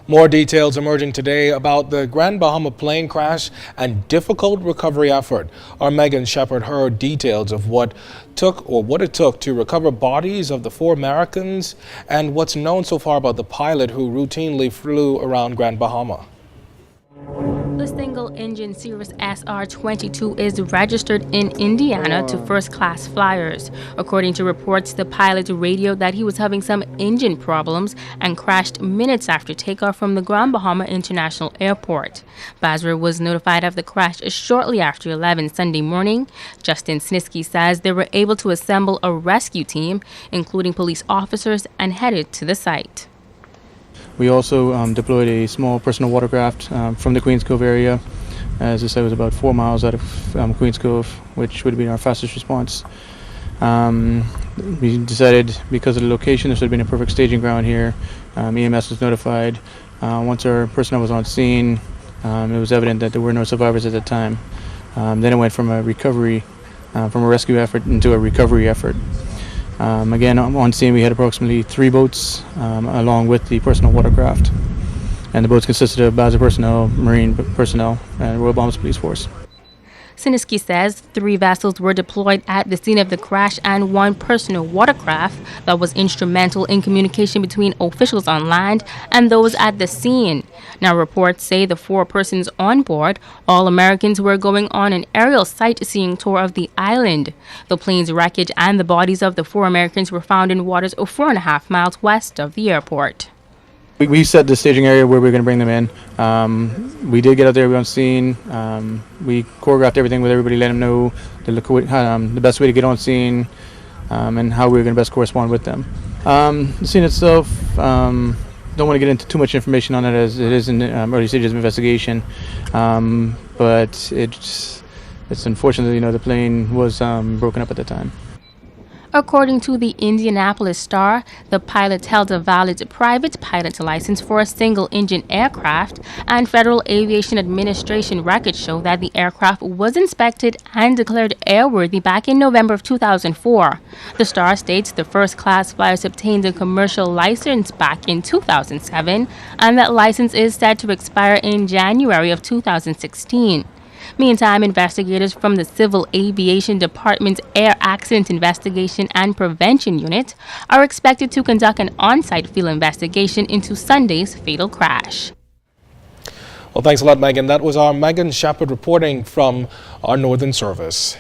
More details emerging today about the Grand Bahama plane crash and difficult recovery effort. Our Megan Shepard heard details of what it took to recover bodies of the 4 Americans and what's known so far about the pilot who routinely flew around Grand Bahama. The single-engine Cirrus SR-22 is registered in Indiana to first-class flyers. According to reports, the pilot radioed that he was having some engine problems and crashed minutes after takeoff from the Grand Bahama International Airport. Basra was notified of the crash shortly after 11 Sunday morning. Justin Sniski says they were able to assemble a rescue team, including police officers, and headed to the site. We also deployed a small personal watercraft from the Queens Cove area. As I said, it was about 4 miles out of Queens Cove, which would have been our fastest response. We decided, because of the location, this would have been a perfect staging ground here. EMS was notified. Once our personnel was on scene, it was evident that there were no survivors at the time. Then it went from a rescue effort into a recovery effort. Again, on scene we had approximately 3 boats along with the personal watercraft, and the boats consisted of Basra personnel, Marine personnel, and Royal Bahamas Police Force. Siniski says 3 vessels were deployed at the scene of the crash and 1 personal watercraft that was instrumental in communication between officials on land and those at the scene. Now, reports say the 4 persons on board, all Americans, were going on an aerial sightseeing tour of the island. The plane's wreckage and the bodies of the 4 Americans were found in waters 4.5 miles west of the airport. We set the staging area where we were going to bring them in. We did get out there on scene. We choreographed everything with everybody, let them know the best way to get on scene and how we were going to best correspond with them. The scene itself, don't want to get into too much information on it as it is in early stages of investigation, but it's unfortunate, the plane was broken up at the time. According to the Indianapolis Star, the pilot held a valid private pilot license for a single-engine aircraft, and Federal Aviation Administration records show that the aircraft was inspected and declared airworthy back in November of 2004. The Star states the first-class flyers obtained a commercial license back in 2007, and that license is set to expire in January of 2016. Meantime, investigators from the Civil Aviation Department's Air Accident Investigation and Prevention Unit are expected to conduct an on-site field investigation into Sunday's fatal crash. Well, thanks a lot, Megan. That was our Megan Shepard reporting from our Northern Service.